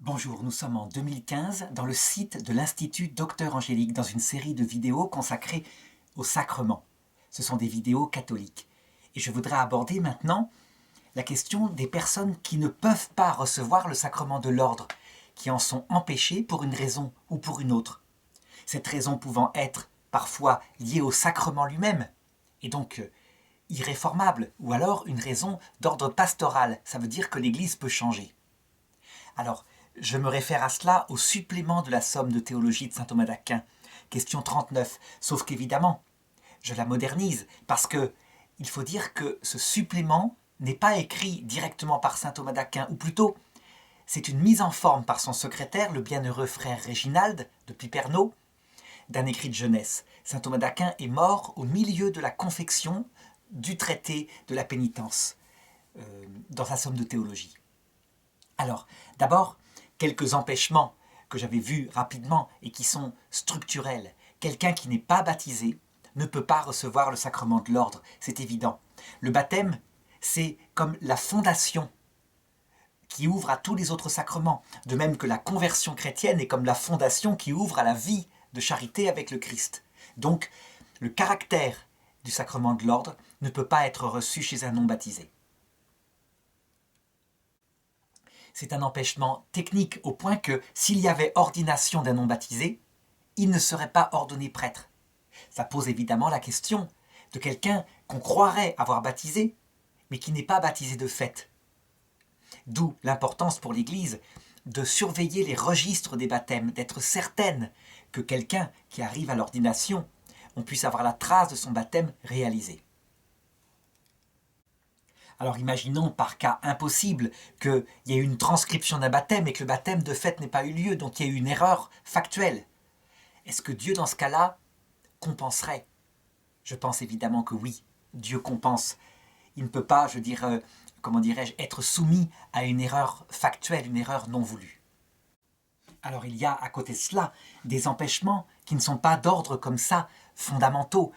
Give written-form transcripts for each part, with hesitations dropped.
Bonjour, nous sommes en 2015 dans le site de l'Institut Docteur Angélique dans une série de vidéos consacrées au sacrement. Ce sont des vidéos catholiques. Et je voudrais aborder maintenant la question des personnes qui ne peuvent pas recevoir le sacrement de l'ordre, qui en sont empêchées pour une raison ou pour une autre. Cette raison pouvant être parfois liée au sacrement lui-même, et donc irréformable, ou alors une raison d'ordre pastoral, ça veut dire que l'Église peut changer. Alors, je me réfère à cela au supplément de la somme de théologie de saint Thomas d'Aquin, question 39, sauf qu'évidemment, je la modernise, parce que il faut dire que ce supplément n'est pas écrit directement par saint Thomas d'Aquin, ou plutôt, c'est une mise en forme par son secrétaire, le bienheureux frère Réginald de Piperno, d'un écrit de jeunesse. Saint Thomas d'Aquin est mort au milieu de la confection du traité de la pénitence, dans sa somme de théologie. Alors, d'abord, quelques empêchements que j'avais vus rapidement et qui sont structurels. Quelqu'un qui n'est pas baptisé ne peut pas recevoir le sacrement de l'ordre, c'est évident. Le baptême, c'est comme la fondation qui ouvre à tous les autres sacrements, de même que la conversion chrétienne est comme la fondation qui ouvre à la vie de charité avec le Christ. Donc, le caractère du sacrement de l'ordre ne peut pas être reçu chez un non-baptisé. C'est un empêchement technique au point que s'il y avait ordination d'un non-baptisé, il ne serait pas ordonné prêtre. Ça pose évidemment la question de quelqu'un qu'on croirait avoir baptisé, mais qui n'est pas baptisé de fait. D'où l'importance pour l'Église de surveiller les registres des baptêmes, d'être certaine que quelqu'un qui arrive à l'ordination, on puisse avoir la trace de son baptême réalisé. Alors imaginons par cas impossible qu'il y ait une transcription d'un baptême et que le baptême de fait n'ait pas eu lieu, donc il y a eu une erreur factuelle. Est-ce que Dieu dans ce cas-là compenserait? Je pense évidemment que oui, Dieu compense. Il ne peut pas, être soumis à une erreur factuelle, une erreur non voulue. Alors il y a à côté de cela des empêchements qui ne sont pas d'ordre comme ça, fondamentaux,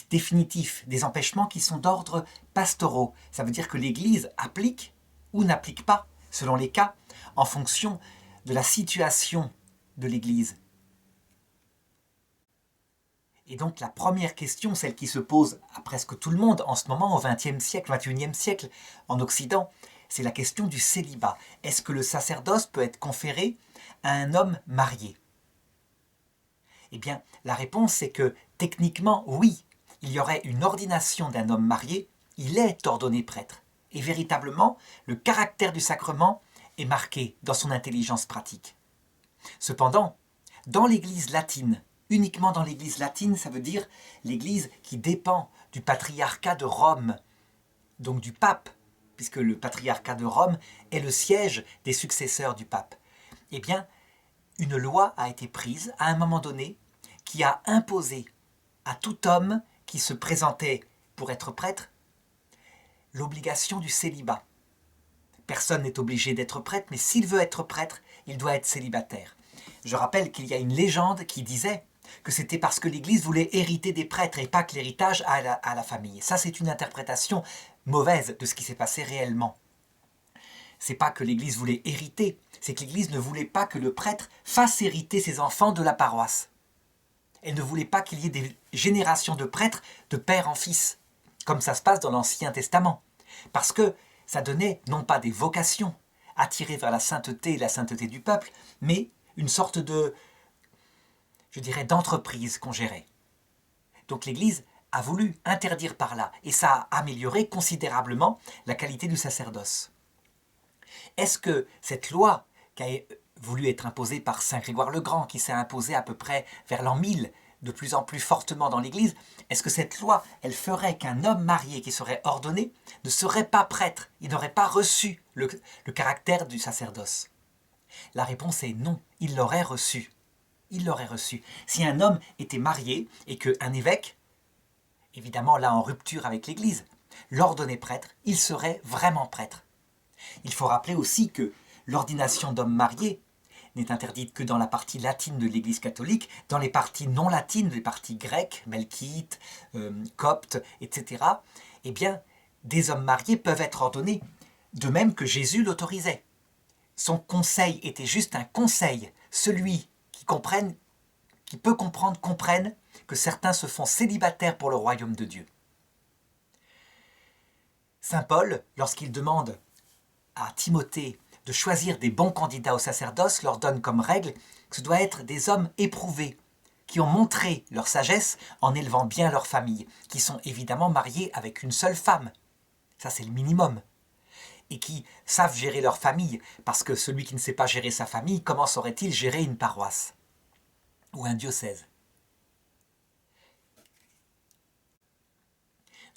définitifs, des empêchements qui sont d'ordre pastoraux. Ça veut dire que l'Église applique ou n'applique pas, selon les cas, en fonction de la situation de l'Église. Et donc la première question, celle qui se pose à presque tout le monde en ce moment, au XXe siècle, XXIe siècle, en Occident, c'est la question du célibat. Est-ce que le sacerdoce peut être conféré à un homme marié? Eh bien, la réponse est que, techniquement, oui, il y aurait une ordination d'un homme marié, il est ordonné prêtre. Et véritablement, le caractère du sacrement est marqué dans son intelligence pratique. Cependant, dans l'Église latine, uniquement dans l'Église latine, ça veut dire l'Église qui dépend du patriarcat de Rome, donc du pape, puisque le patriarcat de Rome est le siège des successeurs du pape. Eh bien, une loi a été prise à un moment donné qui a imposé à tout homme qui se présentait pour être prêtre l'obligation du célibat. Personne n'est obligé d'être prêtre, mais s'il veut être prêtre, il doit être célibataire. Je rappelle qu'il y a une légende qui disait que c'était parce que l'Église voulait hériter des prêtres et pas que l'héritage à la famille. Ça, c'est une interprétation mauvaise de ce qui s'est passé réellement. C'est pas que l'Église voulait hériter, c'est que l'Église ne voulait pas que le prêtre fasse hériter ses enfants de la paroisse. Elle ne voulait pas qu'il y ait des générations de prêtres de père en fils, comme ça se passe dans l'Ancien Testament. Parce que ça donnait non pas des vocations attirées vers la sainteté et la sainteté du peuple, mais une sorte d'entreprise qu'on gérait. Donc l'Église a voulu interdire par là, et ça a amélioré considérablement la qualité du sacerdoce. Est-ce que cette loi qui a voulu être imposée par saint Grégoire le Grand, qui s'est imposée à peu près vers l'an 1000, de plus en plus fortement dans l'Église, est-ce que cette loi, elle ferait qu'un homme marié qui serait ordonné ne serait pas prêtre, il n'aurait pas reçu le caractère du sacerdoce? La réponse est non, il l'aurait reçu. Il l'aurait reçu. Si un homme était marié et qu'un évêque, évidemment là en rupture avec l'Église, l'ordonnait prêtre, il serait vraiment prêtre. Il faut rappeler aussi que l'ordination d'hommes mariés n'est interdite que dans la partie latine de l'Église catholique, dans les parties non latines, les parties grecques, melkites, coptes, etc., eh bien, des hommes mariés peuvent être ordonnés, de même que Jésus l'autorisait. son conseil était juste un conseil, celui qui peut comprendre, comprenne que certains se font célibataires pour le royaume de Dieu. Saint Paul, lorsqu'il demande à Timothée de choisir des bons candidats au sacerdoce, leur donne comme règle que ce doit être des hommes éprouvés, qui ont montré leur sagesse en élevant bien leur famille, qui sont évidemment mariés avec une seule femme. Ça, c'est le minimum. Et qui savent gérer leur famille, parce que celui qui ne sait pas gérer sa famille, comment saurait-il gérer une paroisse ou un diocèse?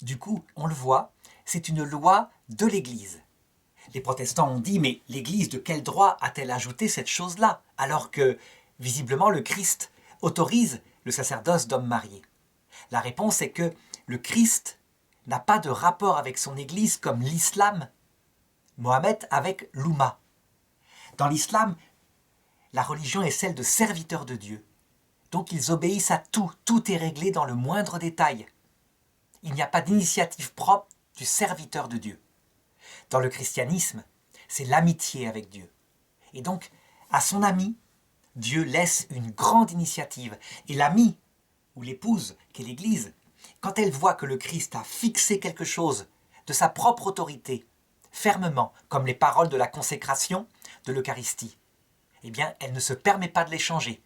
Du coup, on le voit, c'est une loi de l'Église. Les protestants ont dit, mais l'Église, de quel droit a-t-elle ajouté cette chose-là, alors que, visiblement, le Christ autorise le sacerdoce d'hommes mariés? La réponse est que le Christ n'a pas de rapport avec son Église comme l'islam, Mohammed avec l'Oumma. Dans l'islam, la religion est celle de serviteurs de Dieu. Donc ils obéissent à tout, tout est réglé dans le moindre détail. Il n'y a pas d'initiative propre du serviteur de Dieu. Dans le christianisme, c'est l'amitié avec Dieu. Et donc, à son ami, Dieu laisse une grande initiative. Et l'ami, ou l'épouse, qu'est l'Église, quand elle voit que le Christ a fixé quelque chose de sa propre autorité, fermement, comme les paroles de la consécration de l'Eucharistie, eh bien, elle ne se permet pas de les changer.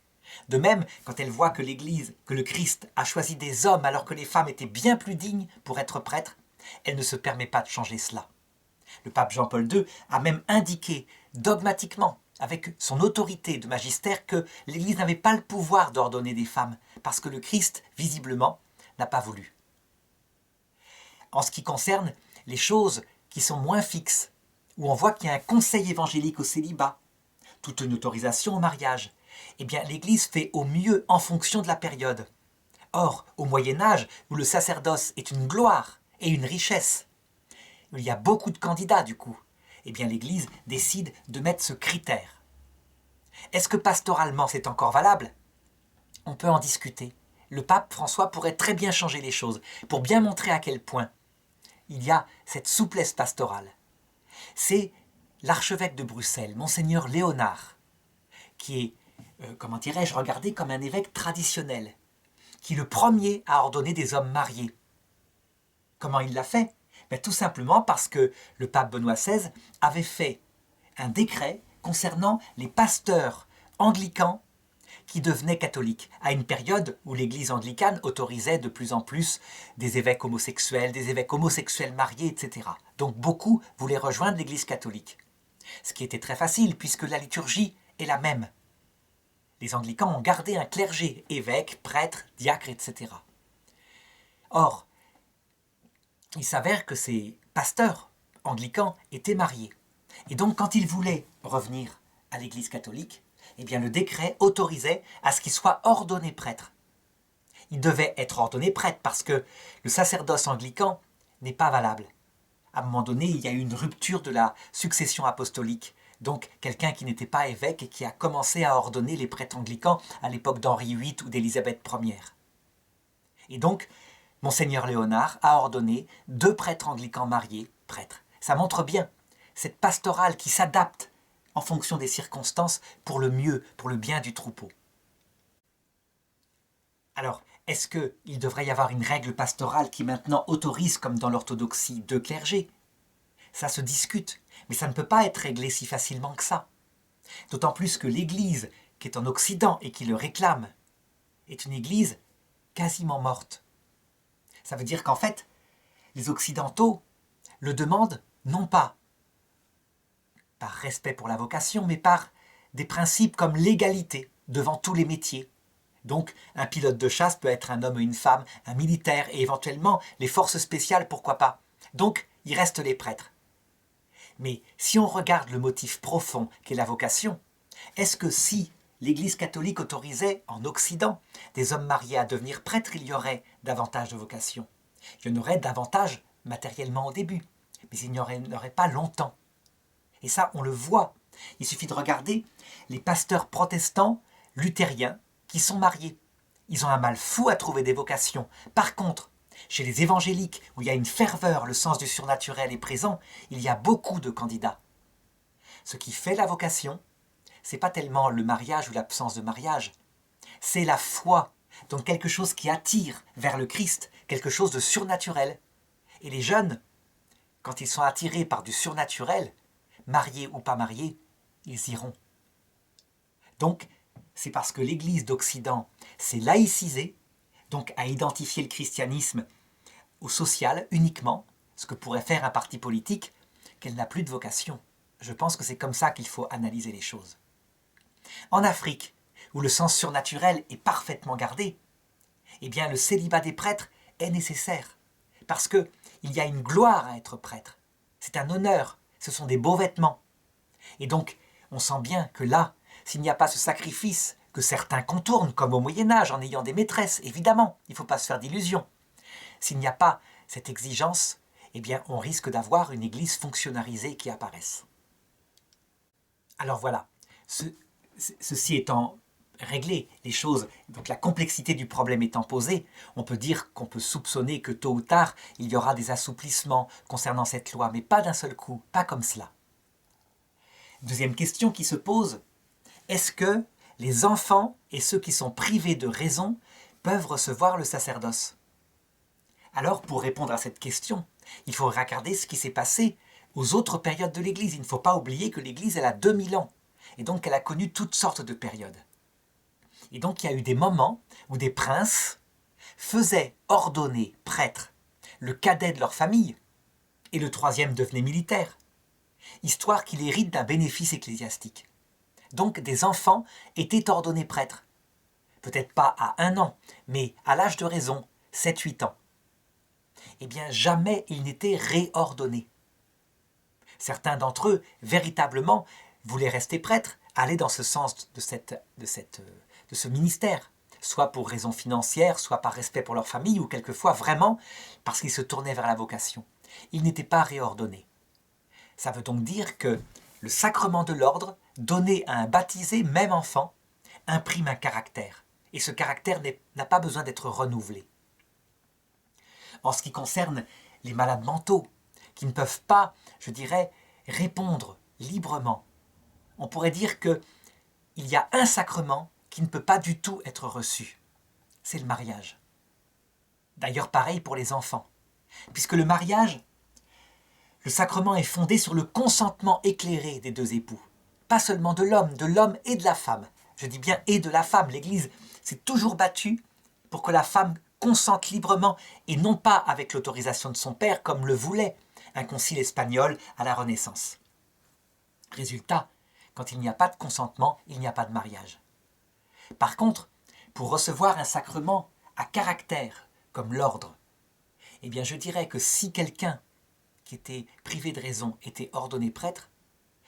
De même, quand elle voit que l'Église, que le Christ a choisi des hommes alors que les femmes étaient bien plus dignes pour être prêtres, elle ne se permet pas de changer cela. Le pape Jean-Paul II a même indiqué dogmatiquement, avec son autorité de magistère, que l'Église n'avait pas le pouvoir d'ordonner des femmes, parce que le Christ, visiblement, n'a pas voulu. En ce qui concerne les choses qui sont moins fixes, où on voit qu'il y a un conseil évangélique au célibat, toute une autorisation au mariage, eh bien l'Église fait au mieux en fonction de la période. Or, au Moyen-Âge, où le sacerdoce est une gloire et une richesse, il y a beaucoup de candidats du coup, eh bien l'Église décide de mettre ce critère. Est-ce que pastoralement c'est encore valable? On peut en discuter. Le pape François pourrait très bien changer les choses, pour bien montrer à quel point il y a cette souplesse pastorale. C'est l'archevêque de Bruxelles, Monseigneur Léonard, qui est, regardé comme un évêque traditionnel, qui est le premier à ordonner des hommes mariés. Comment il l'a fait? Tout simplement parce que le pape Benoît XVI avait fait un décret concernant les pasteurs anglicans qui devenaient catholiques, à une période où l'église anglicane autorisait de plus en plus des évêques homosexuels mariés, etc. Donc beaucoup voulaient rejoindre l'église catholique. Ce qui était très facile puisque la liturgie est la même. Les anglicans ont gardé un clergé, évêques, prêtres, diacres, etc. Or, il s'avère que ces pasteurs anglicans étaient mariés. Et donc, quand ils voulaient revenir à l'Église catholique, eh bien, le décret autorisait à ce qu'ils soient ordonnés prêtres. Ils devaient être ordonnés prêtres parce que le sacerdoce anglican n'est pas valable. À un moment donné, il y a eu une rupture de la succession apostolique. Donc, quelqu'un qui n'était pas évêque et qui a commencé à ordonner les prêtres anglicans à l'époque d'Henri VIII ou d'Élisabeth Ière. Et donc, Monseigneur Léonard a ordonné 2 prêtres anglicans mariés, prêtres. Ça montre bien cette pastorale qui s'adapte en fonction des circonstances pour le mieux, pour le bien du troupeau. Alors, est-ce qu'il devrait y avoir une règle pastorale qui maintenant autorise, comme dans l'orthodoxie, 2 clergés? Ça se discute, mais ça ne peut pas être réglé si facilement que ça. D'autant plus que l'Église, qui est en Occident et qui le réclame, est une Église quasiment morte. Ça veut dire qu'en fait, les Occidentaux le demandent non pas par respect pour la vocation, mais par des principes comme l'égalité devant tous les métiers. Donc, un pilote de chasse peut être un homme ou une femme, un militaire et éventuellement les forces spéciales, pourquoi pas. Donc, il reste les prêtres. Mais si on regarde le motif profond qu'est la vocation, est-ce que si l'Église catholique autorisait en Occident des hommes mariés à devenir prêtres, il y aurait davantage de vocation? Il y en aurait davantage matériellement au début, mais il n'y en aurait pas longtemps. Et ça, on le voit. Il suffit de regarder les pasteurs protestants, luthériens, qui sont mariés. Ils ont un mal fou à trouver des vocations. Par contre, chez les évangéliques, où il y a une ferveur, le sens du surnaturel est présent, il y a beaucoup de candidats. Ce qui fait la vocation, c'est pas tellement le mariage ou l'absence de mariage, c'est la foi, donc quelque chose qui attire vers le Christ, quelque chose de surnaturel. Et les jeunes, quand ils sont attirés par du surnaturel, mariés ou pas mariés, ils iront. Donc, c'est parce que l'Église d'Occident s'est laïcisée, donc a identifié le christianisme au social uniquement, ce que pourrait faire un parti politique, qu'elle n'a plus de vocation. Je pense que c'est comme ça qu'il faut analyser les choses. En Afrique, où le sens surnaturel est parfaitement gardé, eh bien le célibat des prêtres est nécessaire, parce qu'il y a une gloire à être prêtre. C'est un honneur, ce sont des beaux vêtements. Et donc, on sent bien que là, s'il n'y a pas ce sacrifice que certains contournent, comme au Moyen-Âge, en ayant des maîtresses, évidemment, il ne faut pas se faire d'illusions. S'il n'y a pas cette exigence, eh bien, on risque d'avoir une église fonctionnalisée qui apparaisse. Alors voilà, ceci étant réglé, les choses, donc la complexité du problème étant posée, on peut dire qu'on peut soupçonner que tôt ou tard, il y aura des assouplissements concernant cette loi, mais pas d'un seul coup, pas comme cela. Deuxième question qui se pose, est-ce que les enfants et ceux qui sont privés de raison peuvent recevoir le sacerdoce? Alors, pour répondre à cette question, il faut regarder ce qui s'est passé aux autres périodes de l'Église. Il ne faut pas oublier que l'Église, elle a 2000 ans, et donc elle a connu toutes sortes de périodes. Et donc il y a eu des moments où des princes faisaient ordonner prêtres le cadet de leur famille, et le troisième devenait militaire, histoire qu'il hérite d'un bénéfice ecclésiastique. Donc des enfants étaient ordonnés prêtres. Peut-être pas à 1 an, mais à l'âge de raison, 7-8 ans. Eh bien, jamais ils n'étaient réordonnés. Certains d'entre eux, véritablement, voulaient rester prêtres, aller dans ce sens de ce ministère, soit pour raison financière, soit par respect pour leur famille, ou quelquefois vraiment parce qu'ils se tournaient vers la vocation. Ils n'étaient pas réordonnés. Ça veut donc dire que le sacrement de l'ordre, donné à un baptisé, même enfant, imprime un caractère. Et ce caractère n'a pas besoin d'être renouvelé. En ce qui concerne les malades mentaux, qui ne peuvent pas, je dirais, répondre librement, on pourrait dire qu'il y a un sacrement qui ne peut pas du tout être reçu. C'est le mariage. D'ailleurs, pareil pour les enfants. Puisque le mariage, le sacrement est fondé sur le consentement éclairé des deux époux. Pas seulement de l'homme et de la femme. Je dis bien et de la femme. L'Église s'est toujours battue pour que la femme consente librement et non pas avec l'autorisation de son père comme le voulait un concile espagnol à la Renaissance. Résultat, quand il n'y a pas de consentement, il n'y a pas de mariage. Par contre, pour recevoir un sacrement à caractère, comme l'ordre, eh bien je dirais que si quelqu'un qui était privé de raison était ordonné prêtre,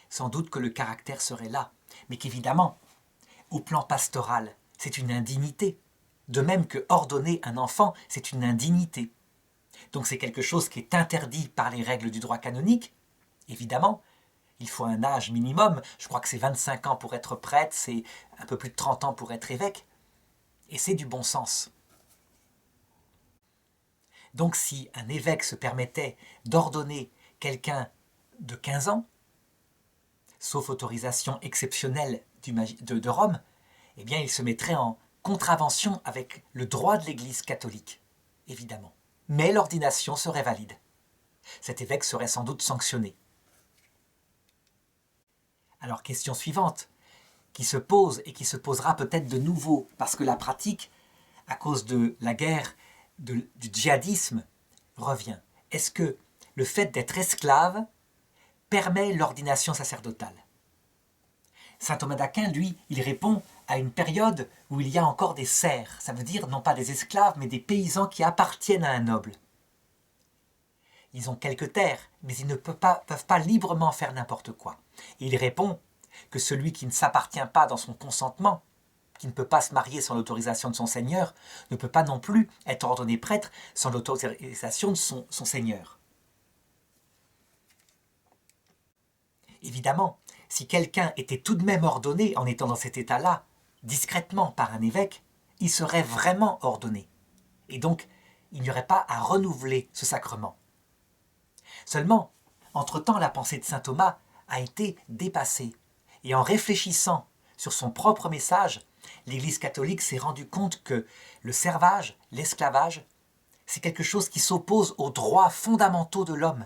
sans doute que le caractère serait là, mais qu'évidemment, au plan pastoral, c'est une indignité. De même que ordonner un enfant, c'est une indignité. Donc c'est quelque chose qui est interdit par les règles du droit canonique. Évidemment, il faut un âge minimum. Je crois que c'est 25 ans pour être prêtre, c'est un peu plus de 30 ans pour être évêque. Et c'est du bon sens. Donc si un évêque se permettait d'ordonner quelqu'un de 15 ans, sauf autorisation exceptionnelle de Rome, eh bien il se mettrait en contravention avec le droit de l'Église catholique, évidemment. Mais l'ordination serait valide. Cet évêque serait sans doute sanctionné. Alors, question suivante, qui se pose et qui se posera peut-être de nouveau, parce que la pratique, à cause de la guerre, du djihadisme, revient. Est-ce que le fait d'être esclave permet l'ordination sacerdotale? Saint Thomas d'Aquin, lui, il répond à une période où il y a encore des serfs, ça veut dire non pas des esclaves, mais des paysans qui appartiennent à un noble. Ils ont quelques terres, mais ils ne peuvent pas librement faire n'importe quoi. Et il répond que celui qui ne s'appartient pas dans son consentement, qui ne peut pas se marier sans l'autorisation de son seigneur, ne peut pas non plus être ordonné prêtre sans l'autorisation de son seigneur. Évidemment, si quelqu'un était tout de même ordonné en étant dans cet état-là, discrètement par un évêque, il serait vraiment ordonné. Et donc, il n'y aurait pas à renouveler ce sacrement. Seulement, entre-temps, la pensée de saint Thomas a été dépassée. Et en réfléchissant sur son propre message, l'Église catholique s'est rendue compte que le servage, l'esclavage, c'est quelque chose qui s'oppose aux droits fondamentaux de l'homme.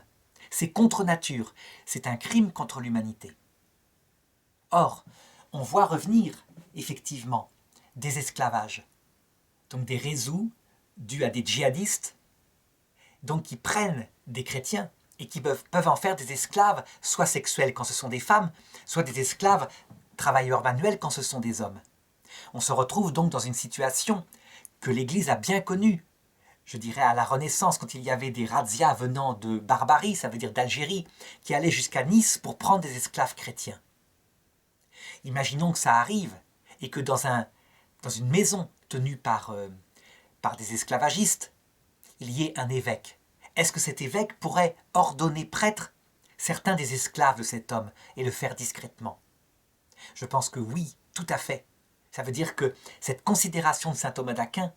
C'est contre nature, c'est un crime contre l'humanité. Or, on voit revenir, effectivement, des esclavages, donc des réseaux dus à des djihadistes, donc qui prennent des chrétiens et qui peuvent en faire des esclaves, soit sexuels quand ce sont des femmes, soit des esclaves travailleurs manuels quand ce sont des hommes. On se retrouve donc dans une situation que l'Église a bien connue, je dirais à la Renaissance, quand il y avait des razzias venant de Barbarie, ça veut dire d'Algérie, qui allaient jusqu'à Nice pour prendre des esclaves chrétiens. Imaginons que ça arrive et que dans une maison tenue par des esclavagistes, il y ait un évêque. Est-ce que cet évêque pourrait ordonner prêtre certains des esclaves de cet homme et le faire discrètement? Je pense que oui, tout à fait. Ça veut dire que cette considération de saint Thomas d'Aquin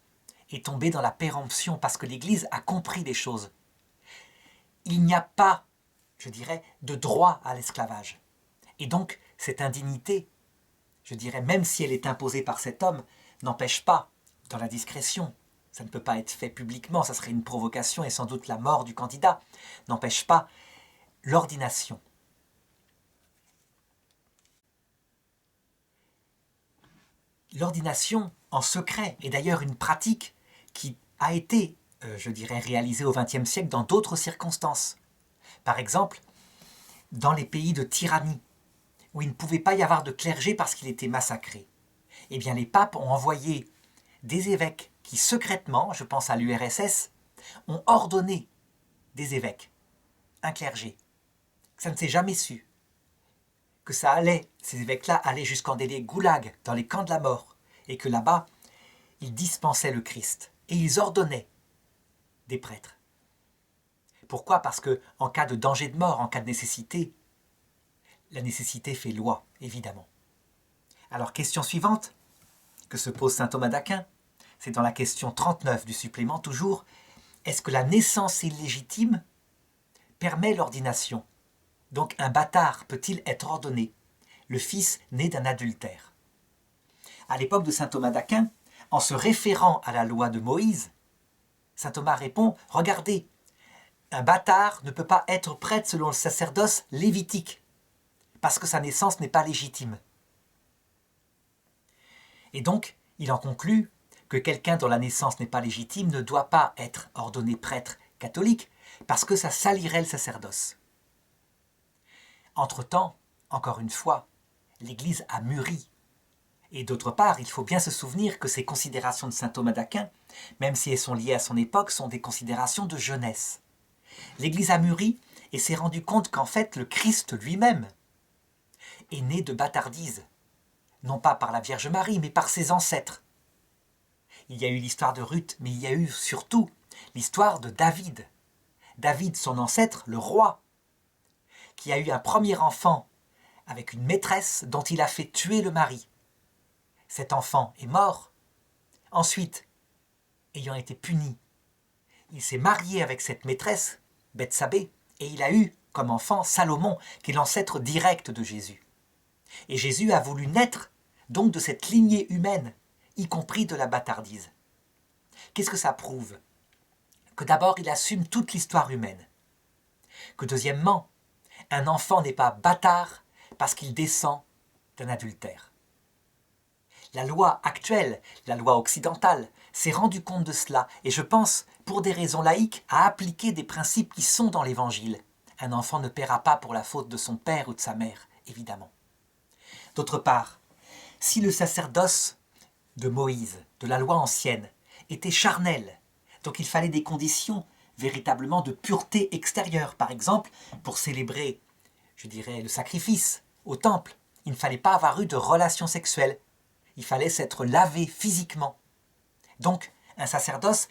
est tombée dans la péremption parce que l'Église a compris les choses. Il n'y a pas, je dirais, de droit à l'esclavage. Et donc, cette indignité, je dirais, même si elle est imposée par cet homme, n'empêche pas, dans la discrétion, ça ne peut pas être fait publiquement, ça serait une provocation et sans doute la mort du candidat, n'empêche pas l'ordination. L'ordination en secret est d'ailleurs une pratique qui a été, je dirais, réalisée au XXe siècle dans d'autres circonstances. Par exemple, dans les pays de tyrannie, où il ne pouvait pas y avoir de clergé parce qu'il était massacré. Eh bien, les papes ont envoyé des évêques qui, secrètement, je pense à l'URSS, ont ordonné des évêques, un clergé. Ça ne s'est jamais su. Que ça allait, ces évêques-là allaient jusqu'en des goulags, dans les camps de la mort, et que là-bas, ils dispensaient le Christ, et ils ordonnaient des prêtres. Pourquoi? Parce que en cas de danger de mort, en cas de nécessité, la nécessité fait loi, évidemment. Alors, question suivante que se pose saint Thomas d'Aquin, c'est dans la question 39 du supplément toujours, est-ce que la naissance illégitime permet l'ordination? Donc un bâtard peut-il être ordonné, le fils né d'un adultère? À l'époque de saint Thomas d'Aquin, en se référant à la loi de Moïse, saint Thomas répond, regardez, un bâtard ne peut pas être prêtre selon le sacerdoce lévitique, parce que sa naissance n'est pas légitime. Et donc, il en conclut que quelqu'un dont la naissance n'est pas légitime ne doit pas être ordonné prêtre catholique, parce que ça salirait le sacerdoce. Entre-temps, encore une fois, l'Église a mûri. Et d'autre part, il faut bien se souvenir que ces considérations de saint Thomas d'Aquin, même si elles sont liées à son époque, sont des considérations de jeunesse. L'Église a mûri et s'est rendu compte qu'en fait, le Christ lui-même est né de bâtardise, non pas par la Vierge Marie, mais par ses ancêtres. Il y a eu l'histoire de Ruth, mais il y a eu surtout l'histoire de David. David, son ancêtre, le roi, qui a eu un premier enfant avec une maîtresse dont il a fait tuer le mari. Cet enfant est mort. Ensuite, ayant été puni, il s'est marié avec cette maîtresse, Bethsabée, et il a eu comme enfant Salomon, qui est l'ancêtre direct de Jésus. Et Jésus a voulu naître donc de cette lignée humaine, y compris de la bâtardise. Qu'est-ce que ça prouve? Que d'abord, il assume toute l'histoire humaine. Que deuxièmement, un enfant n'est pas bâtard parce qu'il descend d'un adultère. La loi actuelle, la loi occidentale, s'est rendue compte de cela et je pense, pour des raisons laïques, à appliquer des principes qui sont dans l'Évangile. Un enfant ne paiera pas pour la faute de son père ou de sa mère, évidemment. D'autre part, si le sacerdoce de Moïse, de la loi ancienne, était charnel, donc il fallait des conditions véritablement de pureté extérieure. Par exemple, pour célébrer, je dirais, le sacrifice au temple, il ne fallait pas avoir eu de relations sexuelles. Il fallait s'être lavé physiquement. Donc, un sacerdoce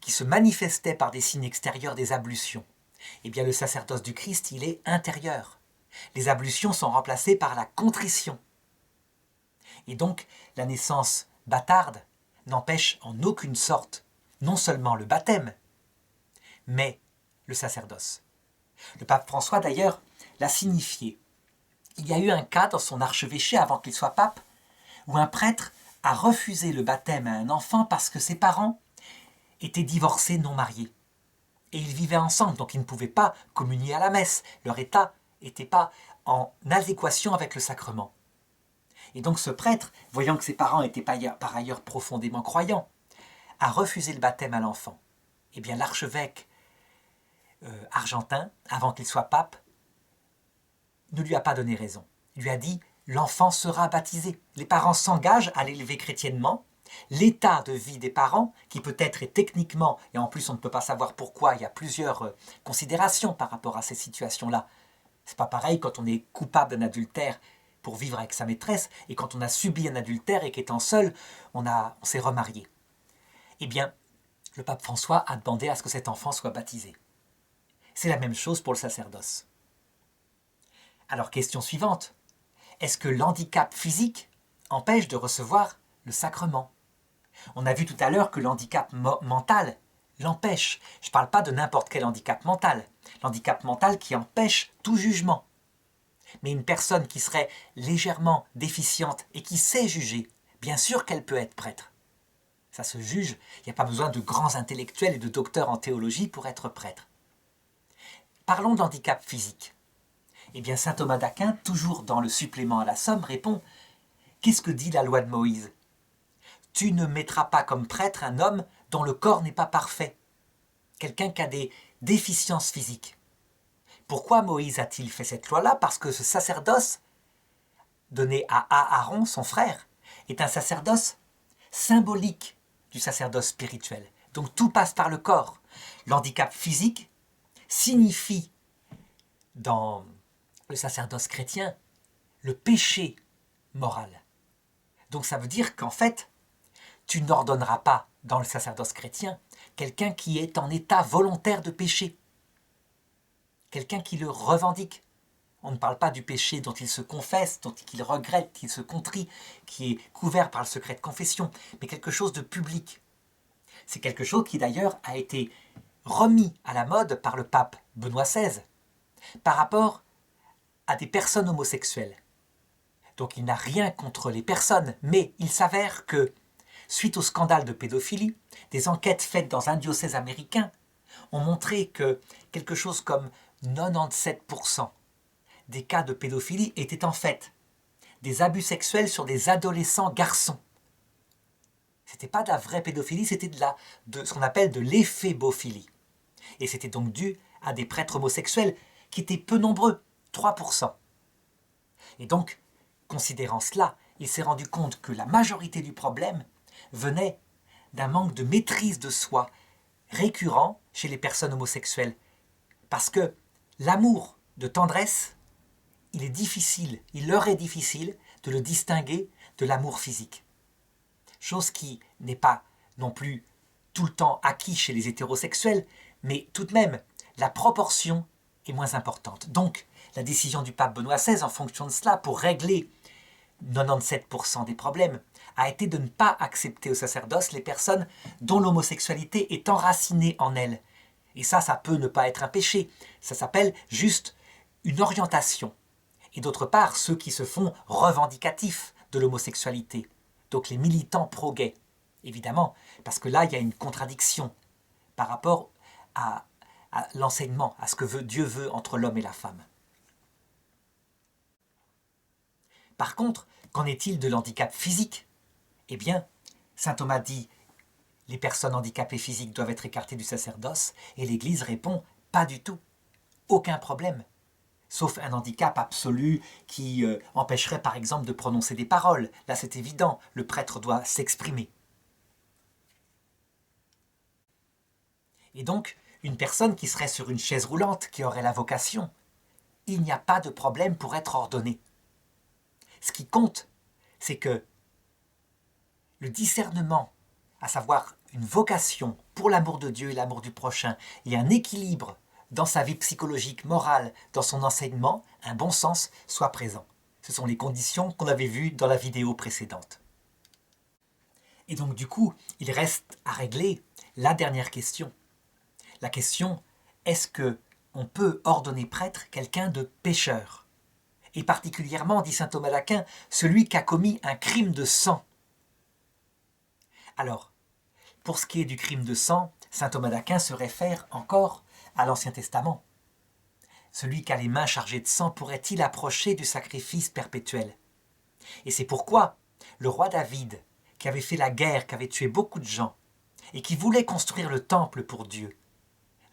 qui se manifestait par des signes extérieurs des ablutions. Eh bien, le sacerdoce du Christ, il est intérieur. Les ablutions sont remplacées par la contrition. Et donc, la naissance bâtarde n'empêche en aucune sorte non seulement le baptême, mais le sacerdoce. Le pape François, d'ailleurs, l'a signifié. Il y a eu un cas dans son archevêché avant qu'il soit pape, où un prêtre a refusé le baptême à un enfant parce que ses parents étaient divorcés non mariés. Et ils vivaient ensemble, donc ils ne pouvaient pas communier à la messe. Leur état n'était pas en adéquation avec le sacrement. Et donc ce prêtre, voyant que ses parents étaient par ailleurs profondément croyants, a refusé le baptême à l'enfant. Eh bien l'archevêque argentin, avant qu'il soit pape, ne lui a pas donné raison. Il lui a dit « l'enfant sera baptisé ». Les parents s'engagent à l'élever chrétiennement. L'état de vie des parents, qui peut-être est techniquement, et en plus on ne peut pas savoir pourquoi, il y a plusieurs considérations par rapport à ces situations-là. C'est pas pareil quand on est coupable d'un adultère pour vivre avec sa maîtresse, et quand on a subi un adultère et qu'étant seul, on s'est remarié. Eh bien, le pape François a demandé à ce que cet enfant soit baptisé. C'est la même chose pour le sacerdoce. Alors, question suivante. Est-ce que l'handicap physique empêche de recevoir le sacrement? On a vu tout à l'heure que l'handicap mental l'empêche. Je ne parle pas de n'importe quel handicap mental. L'handicap mental qui empêche tout jugement. Mais une personne qui serait légèrement déficiente et qui sait juger, bien sûr qu'elle peut être prêtre. Ça se juge, il n'y a pas besoin de grands intellectuels et de docteurs en théologie pour être prêtre. Parlons de l'handicap physique. Eh bien, saint Thomas d'Aquin, toujours dans le supplément à la Somme, répond « Qu'est-ce que dit la loi de Moïse ? Tu ne mettras pas comme prêtre un homme dont le corps n'est pas parfait, quelqu'un qui a des déficiences physiques. » Pourquoi Moïse a-t-il fait cette loi-là? Parce que ce sacerdoce, donné à Aaron, son frère, est un sacerdoce symbolique du sacerdoce spirituel. Donc tout passe par le corps. L'handicap physique signifie, dans le sacerdoce chrétien, le péché moral. Donc ça veut dire qu'en fait, tu n'ordonneras pas dans le sacerdoce chrétien quelqu'un qui est en état volontaire de péché, quelqu'un qui le revendique. On ne parle pas du péché dont il se confesse, dont il regrette, qu'il se contrit, qui est couvert par le secret de confession, mais quelque chose de public. C'est quelque chose qui d'ailleurs a été remis à la mode par le pape Benoît XVI par rapport à des personnes homosexuelles. Donc il n'a rien contre les personnes, mais il s'avère que, suite au scandale de pédophilie, des enquêtes faites dans un diocèse américain ont montré que quelque chose comme 97% des cas de pédophilie étaient en fait des abus sexuels sur des adolescents garçons. C'était pas de la vraie pédophilie, c'était de ce qu'on appelle de l'éphébophilie. Et c'était donc dû à des prêtres homosexuels qui étaient peu nombreux, 3%. Et donc, considérant cela, il s'est rendu compte que la majorité du problème venait d'un manque de maîtrise de soi récurrent chez les personnes homosexuelles. Parce que l'amour de tendresse, il leur est difficile de le distinguer de l'amour physique. Chose qui n'est pas non plus tout le temps acquis chez les hétérosexuels, mais tout de même, la proportion est moins importante. Donc, la décision du pape Benoît XVI, en fonction de cela, pour régler 97% des problèmes, a été de ne pas accepter au sacerdoce les personnes dont l'homosexualité est enracinée en elles. Et ça peut ne pas être un péché. Ça s'appelle juste une orientation. Et d'autre part, ceux qui se font revendicatifs de l'homosexualité. Donc les militants pro-gays, évidemment, parce que là, il y a une contradiction par rapport à l'enseignement, à ce que Dieu veut entre l'homme et la femme. Par contre, qu'en est-il de l'handicap physique? Eh bien, saint Thomas dit « les personnes handicapées physiques doivent être écartées du sacerdoce » et l'Église répond « pas du tout, aucun problème ». Sauf un handicap absolu qui empêcherait par exemple de prononcer des paroles. Là c'est évident, le prêtre doit s'exprimer. Et donc, une personne qui serait sur une chaise roulante, qui aurait la vocation, il n'y a pas de problème pour être ordonné. Ce qui compte, c'est que le discernement, à savoir une vocation pour l'amour de Dieu et l'amour du prochain, et un équilibre dans sa vie psychologique, morale, dans son enseignement, un bon sens soit présent. Ce sont les conditions qu'on avait vues dans la vidéo précédente. Et donc du coup, il reste à régler la dernière question. La question, est-ce que on peut ordonner prêtre quelqu'un de pécheur. Et particulièrement, dit saint Thomas d'Aquin, celui qui a commis un crime de sang. Alors, pour ce qui est du crime de sang, saint Thomas d'Aquin se réfère encore à l'Ancien Testament. Celui qui a les mains chargées de sang pourrait-il approcher du sacrifice perpétuel? Et c'est pourquoi le roi David, qui avait fait la guerre, qui avait tué beaucoup de gens, et qui voulait construire le temple pour Dieu,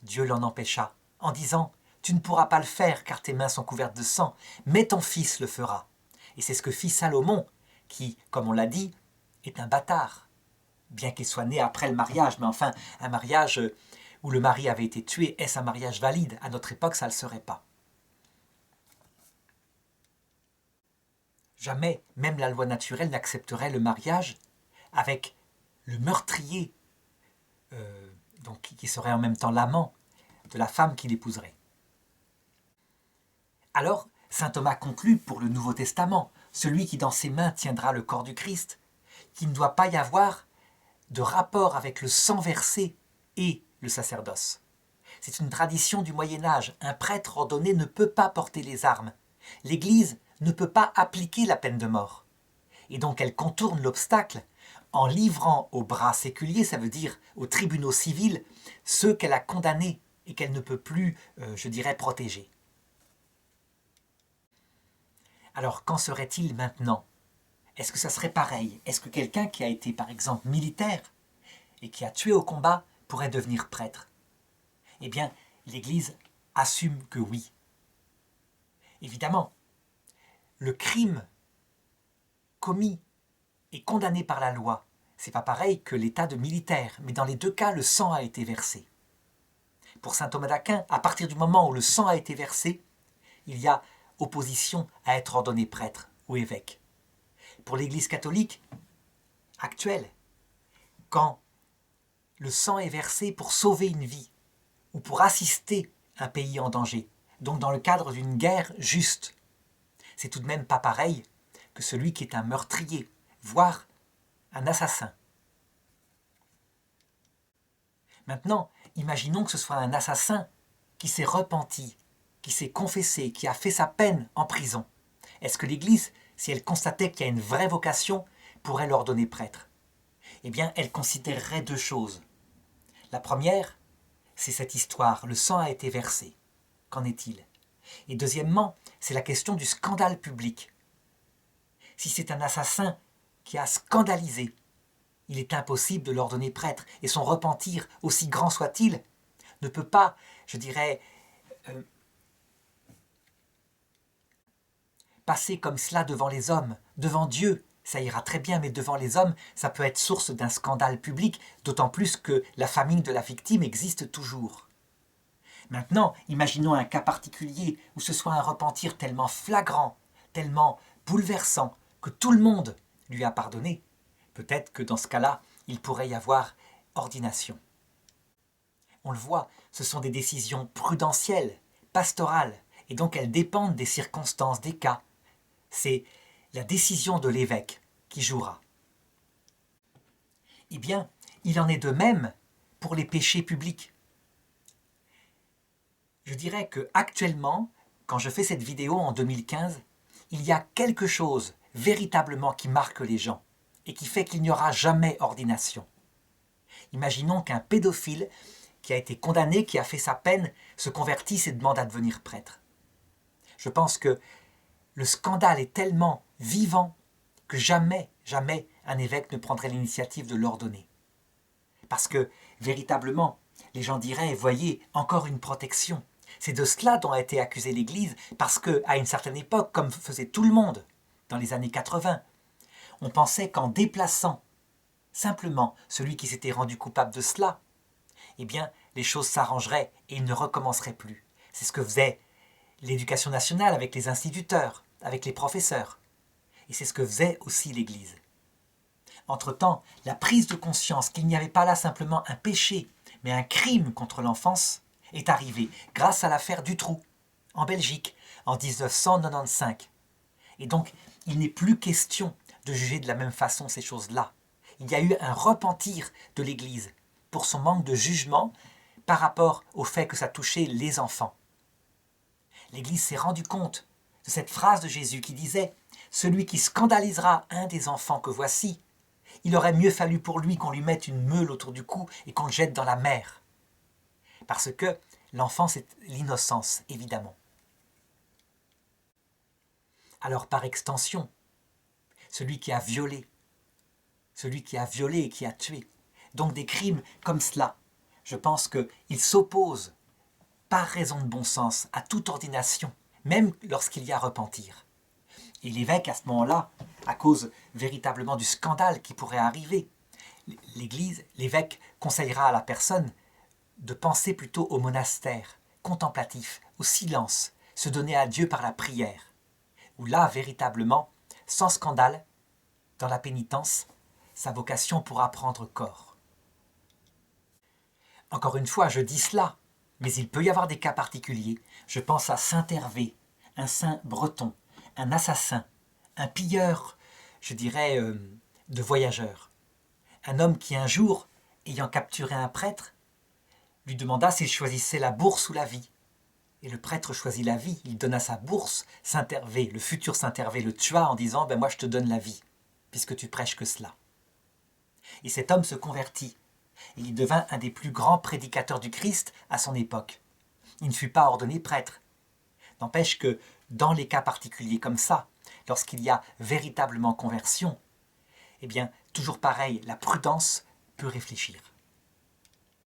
Dieu l'en empêcha, en disant « Tu ne pourras pas le faire, car tes mains sont couvertes de sang, mais ton fils le fera. » Et c'est ce que fit Salomon, qui, comme on l'a dit, est un bâtard, bien qu'il soit né après le mariage, mais enfin, un mariage où le mari avait été tué, est-ce un mariage valide? À notre époque, ça ne le serait pas. Jamais, même la loi naturelle n'accepterait le mariage avec le meurtrier, donc qui serait en même temps l'amant de la femme qu'il épouserait. Alors, saint Thomas conclut pour le Nouveau Testament, celui qui dans ses mains tiendra le corps du Christ, qu'il ne doit pas y avoir de rapport avec le sang versé et le sacerdoce. C'est une tradition du Moyen-Âge. Un prêtre ordonné ne peut pas porter les armes. L'Église ne peut pas appliquer la peine de mort. Et donc elle contourne l'obstacle en livrant aux bras séculiers, ça veut dire aux tribunaux civils, ceux qu'elle a condamnés et qu'elle ne peut plus, protéger. Alors qu'en serait-il maintenant? Est-ce que ça serait pareil? Est-ce que quelqu'un qui a été par exemple militaire et qui a tué au combat pourrait devenir prêtre? Eh bien, l'Église assume que oui. Évidemment, le crime commis et condamné par la loi, c'est pas pareil que l'état de militaire, mais dans les deux cas, le sang a été versé. Pour saint Thomas d'Aquin, à partir du moment où le sang a été versé, il y a opposition à être ordonné prêtre ou évêque. Pour l'Église catholique actuelle, quand le sang est versé pour sauver une vie ou pour assister un pays en danger, donc dans le cadre d'une guerre juste, c'est tout de même pas pareil que celui qui est un meurtrier, voire un assassin. Maintenant, imaginons que ce soit un assassin qui s'est repenti, qui s'est confessé, qui a fait sa peine en prison. Est-ce que l'Église, si elle constatait qu'il y a une vraie vocation, pourrait l'ordonner prêtre? Eh bien, elle considérerait deux choses. La première, c'est cette histoire, le sang a été versé. Qu'en est-il? Et deuxièmement, c'est la question du scandale public. Si c'est un assassin qui a scandalisé, il est impossible de l'ordonner prêtre. Et son repentir, aussi grand soit-il, ne peut pas, passer comme cela devant les hommes. Devant Dieu, ça ira très bien, mais devant les hommes, ça peut être source d'un scandale public, d'autant plus que la famille de la victime existe toujours. Maintenant, imaginons un cas particulier où ce soit un repentir tellement flagrant, tellement bouleversant, que tout le monde lui a pardonné. Peut-être que dans ce cas-là, il pourrait y avoir ordination. On le voit, ce sont des décisions prudentielles, pastorales, et donc elles dépendent des circonstances, des cas. C'est la décision de l'évêque qui jouera. Eh bien, il en est de même pour les péchés publics. Je dirais que actuellement, quand je fais cette vidéo en 2015, il y a quelque chose véritablement qui marque les gens et qui fait qu'il n'y aura jamais ordination. Imaginons qu'un pédophile qui a été condamné, qui a fait sa peine, se convertisse et demande à devenir prêtre. Je pense que le scandale est tellement vivant que jamais un évêque ne prendrait l'initiative de l'ordonner. Parce que, véritablement, les gens diraient, voyez, encore une protection. C'est de cela dont a été accusée l'Église, parce qu'à une certaine époque, comme faisait tout le monde, dans les années 80, on pensait qu'en déplaçant simplement celui qui s'était rendu coupable de cela, eh bien, les choses s'arrangeraient et il ne recommencerait plus. C'est ce que faisait l'éducation nationale avec les instituteurs, avec les professeurs. Et c'est ce que faisait aussi l'Église. Entre-temps, la prise de conscience qu'il n'y avait pas là simplement un péché, mais un crime contre l'enfance, est arrivée grâce à l'affaire Dutroux, en Belgique, en 1995. Et donc, il n'est plus question de juger de la même façon ces choses-là. Il y a eu un repentir de l'Église pour son manque de jugement par rapport au fait que ça touchait les enfants. L'Église s'est rendue compte de cette phrase de Jésus qui disait « Celui qui scandalisera un des enfants que voici, il aurait mieux fallu pour lui qu'on lui mette une meule autour du cou et qu'on le jette dans la mer. » Parce que l'enfant, c'est l'innocence, évidemment. Alors par extension, celui qui a violé et qui a tué, donc des crimes comme cela, je pense qu'il s'oppose, par raison de bon sens, à toute ordination, même lorsqu'il y a repentir. Et l'évêque, à ce moment-là, à cause véritablement du scandale qui pourrait arriver, l'Église, l'évêque conseillera à la personne de penser plutôt au monastère, contemplatif, au silence, se donner à Dieu par la prière, où là, véritablement, sans scandale, dans la pénitence, sa vocation pourra prendre corps. Encore une fois, je dis cela, mais il peut y avoir des cas particuliers. Je pense à saint Hervé, un saint breton, un assassin, un pilleur, je dirais, de voyageurs. Un homme qui un jour, ayant capturé un prêtre, lui demanda s'il choisissait la bourse ou la vie. Et le prêtre choisit la vie, il donna sa bourse. Saint Hervé, le futur saint Hervé, le tua en disant « moi je te donne la vie, puisque tu prêches que cela ». Et cet homme se convertit. Et il devint un des plus grands prédicateurs du Christ à son époque. Il ne fut pas ordonné prêtre. N'empêche que dans les cas particuliers comme ça, lorsqu'il y a véritablement conversion, eh bien, toujours pareil, la prudence peut réfléchir.